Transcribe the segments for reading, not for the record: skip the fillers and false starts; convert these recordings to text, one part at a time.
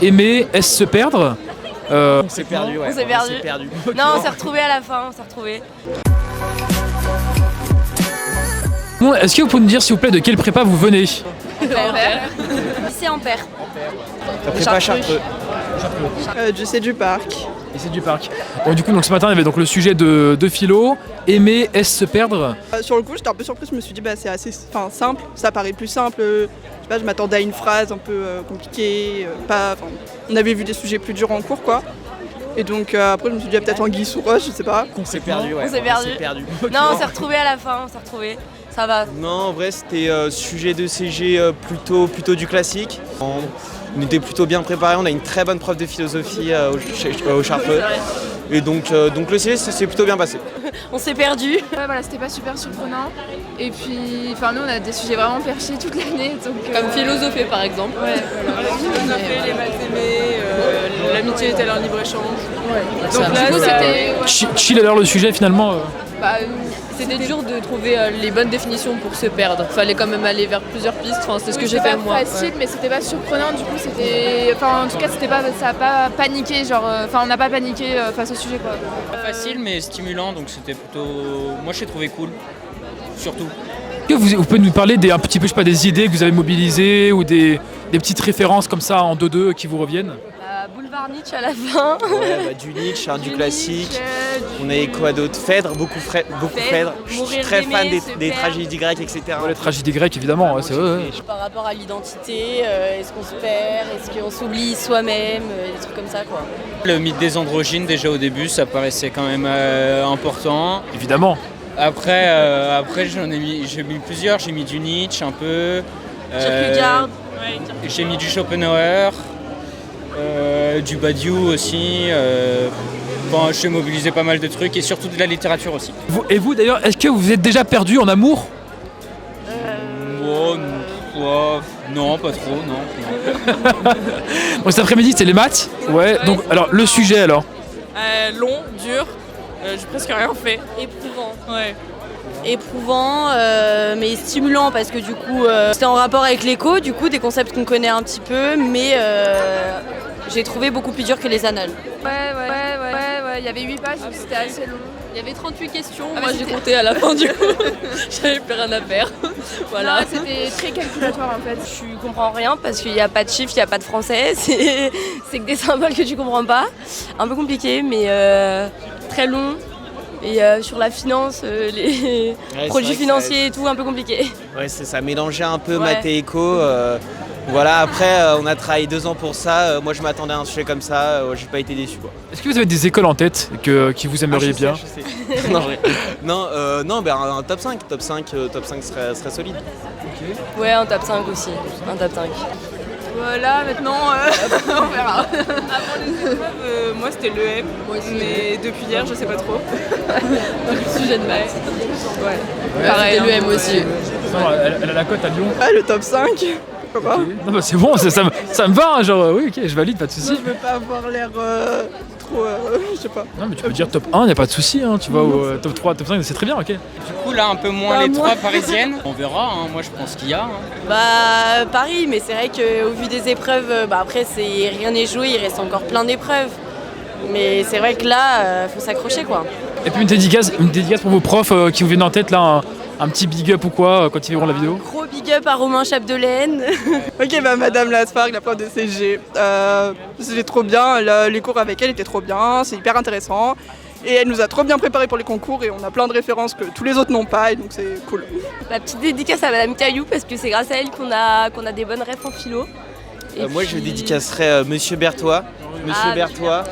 Aimer, est-ce se perdre? On s'est perdu, ouais. On s'est perdu. Non, on s'est retrouvés à la fin, on s'est retrouvés. Bon, est-ce que vous pouvez nous dire, s'il vous plaît, de quelle prépa vous venez? C'est en paire. La prépa Chartreux. Du C du Parc. Et c'est du parc. Bon, du coup, donc, ce matin, il y avait donc le sujet de philo. Aimer, est-ce se perdre? Sur le coup, j'étais un peu surprise, je me suis dit c'est assez simple, ça paraît plus simple. Je sais pas, je m'attendais à une phrase un peu compliquée, on avait vu des sujets plus durs en cours quoi. Et donc après je me suis dit peut-être anguille sous roche, je sais pas. On s'est perdu, ouais. On s'est perdu. Non, on s'est retrouvés à la fin, on s'est retrouvés. Ça va. Non, en vrai, c'était sujet de CG plutôt du classique. On était plutôt bien préparés, on a une très bonne prof de philosophie au Chartreux. Et donc le CG, ça s'est plutôt bien passé. On s'est perdu. Ouais, voilà, c'était pas super surprenant. Et puis, nous, on a des sujets vraiment perchés toute l'année. Comme philosophie par exemple. Ouais, voilà. Les maths aimées, l'amitié est-elle un libre-échange. Ouais. Donc là, du coup, c'était... Chill alors le sujet finalement. C'était dur de trouver les bonnes définitions pour se perdre. Fallait quand même aller vers plusieurs pistes. Enfin, c'est ce que j'ai fait moi. C'était facile, mais c'était pas surprenant. Du coup, c'était. En tout cas, ça a pas paniqué. On n'a pas paniqué face au sujet, quoi. Pas facile, mais stimulant. Donc c'était plutôt. Moi, je l'ai trouvé cool. Surtout. Est-ce que vous pouvez nous parler un petit peu, je sais pas, des idées que vous avez mobilisées ou des petites références comme ça en 2-2 qui vous reviennent? Boulevard Nietzsche à la fin. Ouais, du Nietzsche, du classique. On a quoi d'autre? Phèdre, beaucoup Phèdre. Je suis très fan des tragédies grecques, etc. Les tragédies grecques évidemment, ouais, c'est vrai. Par rapport à l'identité, est-ce qu'on se perd, est-ce qu'on s'oublie soi-même, des trucs comme ça quoi. Le mythe des androgynes, déjà au début, ça paraissait quand même important. Évidemment. Après j'ai mis plusieurs. J'ai mis du Nietzsche un peu. Kierkegaard. J'ai mis du Schopenhauer. Du Badiou aussi. J'ai mobilisé pas mal de trucs et surtout de la littérature aussi. Et vous d'ailleurs, est-ce que vous êtes déjà perdu en amour? Non, pas trop, non. Bon, cet après-midi c'était les maths. Ouais. Donc alors le sujet alors. Long, dur, j'ai presque rien fait. Éprouvant. Ouais. Éprouvant, mais stimulant parce que du coup c'était en rapport avec l'éco, du coup des concepts qu'on connaît un petit peu, mais j'ai trouvé beaucoup plus dur que les annales. Ouais. Il y avait 8 pages, donc c'était assez long. Il y avait 38 questions. Ah, moi, mais j'ai compté à la fin du coup. J'avais plus rien à faire. Voilà. Non, c'était très calculatoire en fait. Je comprends rien parce qu'il n'y a pas de chiffres, il n'y a pas de français, c'est que des symboles que tu comprends pas. Un peu compliqué, mais très long. Et sur la finance, les produits financiers et tout, un peu compliqué. Ouais, c'est ça, mélanger un peu Ouais. maths et éco. Voilà, après, on a travaillé 2 ans pour ça. Moi, je m'attendais à un sujet comme ça. J'ai pas été déçu, quoi. Est-ce que vous avez des écoles en tête qui vous aimeriez bien? Je sais. Non, un top 5. Top 5 serait solide. Ouais, un top 5 aussi, un top 5. Voilà, maintenant, on verra. Avant les épreuves, moi c'était l'EM, mais depuis hier, je sais pas trop. Sujet de maths. Ouais. Pareil, l'EM aussi. Elle a la cote à Lyon. Ah, le top 5, pourquoi pas? Non, bah, c'est bon, ça me va, hein, genre oui, ok, je valide, pas de souci. Non, je veux pas avoir l'air trop, je sais pas. Non, mais tu peux dire top 1, y a pas de souci, hein, tu vois, ou top 3, top 5, c'est très bien, ok. Du coup, là, un peu moins les 3 parisiennes. On verra, hein. Moi, je pense qu'il y a. Hein. Bah Paris, mais c'est vrai qu'au vu des épreuves, après rien n'est joué, il reste encore plein d'épreuves. Mais c'est vrai que là, faut s'accrocher quoi. Et puis une dédicace pour vos profs qui vous viennent en tête, là, un petit big up ou quoi, quand ils verront la vidéo. Gros big up à Romain Chapdelaine. Ok, Madame Laspargue, la prof de CG, c'était trop bien, les cours avec elle étaient trop bien, c'est hyper intéressant. Et elle nous a trop bien préparé pour les concours et on a plein de références que tous les autres n'ont pas et donc c'est cool. La petite dédicace à Madame Caillou parce que c'est grâce à elle qu'on a des bonnes refs en philo. Moi, je dédicacerais Monsieur Berthois. Monsieur Berthois,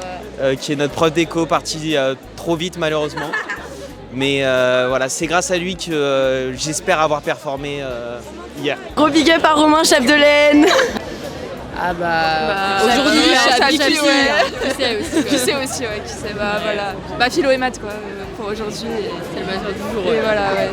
qui est notre prof d'éco, parti trop vite malheureusement. Mais voilà, c'est grâce à lui que j'espère avoir performé hier. Gros big up à Romain Chapdelaine. Aujourd'hui, je suis à Chapi, Bixi. ouais. Qui sait aussi, ouais, qui sait, voilà. Philo et maths, quoi, pour aujourd'hui. C'est le matin du jour. Et voilà, ouais.